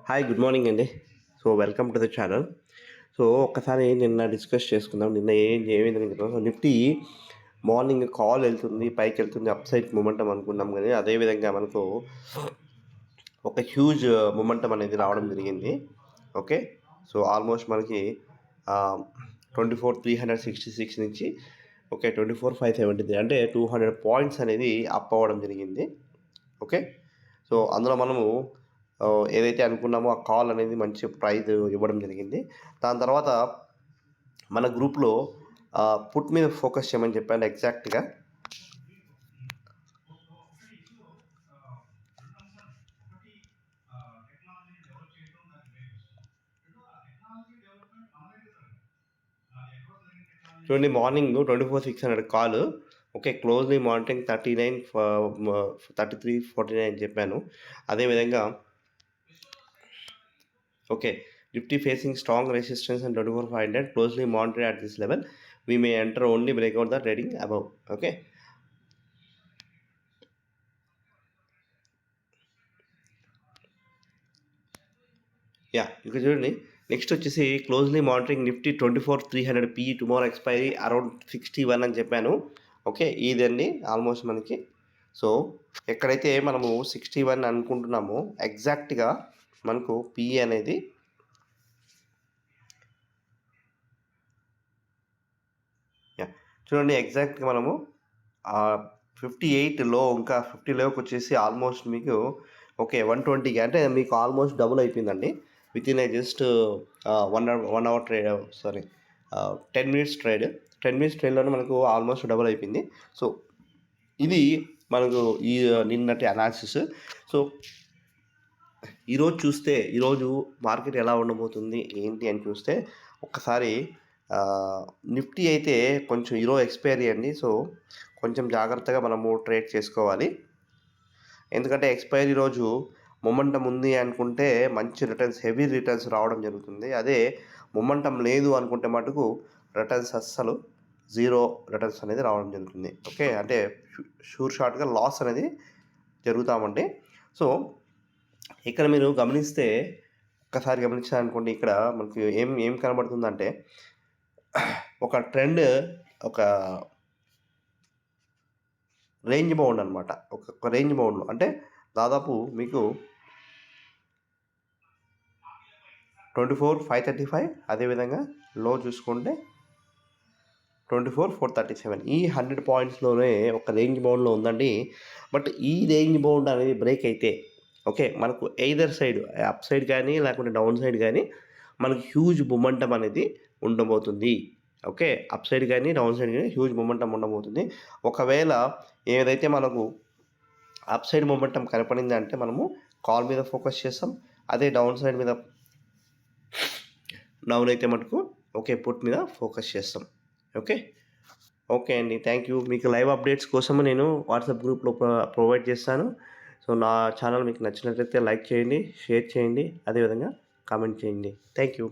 Hi good morning అండి. So welcome to the channel. So ఒక్కసారి నిన్న డిస్కస్ చేసుకుందాం. నిన్న ఏమైందని సో నిఫ్టీ మార్నింగ్ కాల్ వెళ్తుంది, పైకి వెళ్తుంది, అప్ సైడ్ మొమెంటం అనుకున్నాం కానీ అదేవిధంగా మనకు ఒక హ్యూజ్ మొమెంటం అనేది రావడం జరిగింది. ఓకే, సో ఆల్మోస్ట్ మనకి 24,366 నుంచి ఓకే 24,573 అంటే 200 పాయింట్స్ అనేది అప్ అవ్వడం జరిగింది. ఓకే, సో అందులో మనము ఏదైతే అనుకున్నామో ఆ కాల్ అనేది మంచి ప్రైజ్ ఇవ్వడం జరిగింది. దాని తర్వాత మన గ్రూప్లో పుట్ మీద ఫోకస్ చేయమని చెప్పాను ఎగ్జాక్ట్గా. చూడండి, morning 24,600 call. Okay, closely monitoring 3349 చెప్పాను. అదేవిధంగా okay, Nifty facing strong resistance and 24,500 closely monitor at this level. We may enter only breakout the trading above. Okay, yeah ఇక్కడ చూడండి. నెక్స్ట్ వచ్చేసి closely monitoring Nifty 24,300 PE tomorrow expiry around 61 అని చెప్పాను. Okay, ఇదండి almost మనకి. So ఎక్కడైతే మనము 61 అనుకుంటున్నామో ఎగ్జాక్ట్గా మనకు PE అనేది చూడండి, ఎగ్జాక్ట్గా మనము 58లో ఇంకా 50లోకి వచ్చేసి ఆల్మోస్ట్ మీకు ఓకే 120కి అంటే మీకు ఆల్మోస్ట్ డబుల్ అయిపోయిందండి within just 1 hour trade. Sorry 10 minutes trade. 10 minutes ట్రేడ్లోనే మనకు ఆల్మోస్ట్ డబుల్ అయిపోయింది. సో ఇది మనకు ఈ నిన్నటి అనాలిసిస్. సో ఈరోజు చూస్తే ఈరోజు మార్కెట్ ఎలా ఉండబోతుంది ఏంటి అని చూస్తే ఒక్కసారి నిఫ్టీ అయితే కొంచెం ఈరోజు ఎక్స్పైరీ అండి. సో కొంచెం జాగ్రత్తగా మనము ట్రేడ్ చేసుకోవాలి. ఎందుకంటే ఎక్స్పైరీ రోజు మొమెంటం ఉంది అనుకుంటే మంచి రిటర్న్స్, హెవీ రిటర్న్స్ రావడం జరుగుతుంది. అదే మొమెంటం లేదు అనుకుంటే మటుకు రిటర్న్స్ అస్సలు జీరో రిటర్న్స్ అనేది రావడం జరుగుతుంది. ఓకే, అంటే షూర్ షార్ట్గా లాస్ అనేది జరుగుతామండి. సో ఇక్కడ మీరు గమనిస్తే ఒక్కసారి గమనించాలనుకోండి, ఇక్కడ మనకి ఏం కనబడుతుందంటే ఒక ట్రెండ్, ఒక రేంజ్ బౌండ్ అనమాట. ఒక రేంజ్ బౌండ్లో అంటే దాదాపు మీకు 24,535, అదేవిధంగా లో చూసుకుంటే 24,437. ఈ 100 పాయింట్స్లోనే ఒక రేంజ్ బౌండ్లో ఉందండి. బట్ ఈ రేంజ్ బౌండ్ అనేది బ్రేక్ అయితే ఓకే మనకు ఎయిదర్ సైడ్ అప్ సైడ్ కానీ లేకుంటే డౌన్ సైడ్ కానీ మనకు హ్యూజ్ మొమెంటం అనేది ఉండబోతుంది. ఓకే, అప్ సైడ్ కానీ డౌన్ సైడ్ కానీ హ్యూజ్ మొమెంటం ఉండబోతుంది. ఒకవేళ ఏదైతే మనకు అప్ సైడ్ మొమెంటం కనపడింది అంటే మనము కాల్ మీద ఫోకస్ చేస్తాం. అదే డౌన్ సైడ్ మీద డౌన్ అయితే మటుకు ఓకే పుట్ మీద ఫోకస్ చేస్తాం. ఓకే అండి, థ్యాంక్ యూ. మీకు లైవ్ అప్డేట్స్ కోసం నేను వాట్సాప్ గ్రూప్లో ప్రొవైడ్ చేస్తాను. సో నా ఛానల్ మీకు నచ్చినట్లయితే లైక్ చేయండి, షేర్ చేయండి, అదేవిధంగా కామెంట్ చేయండి. Thank you.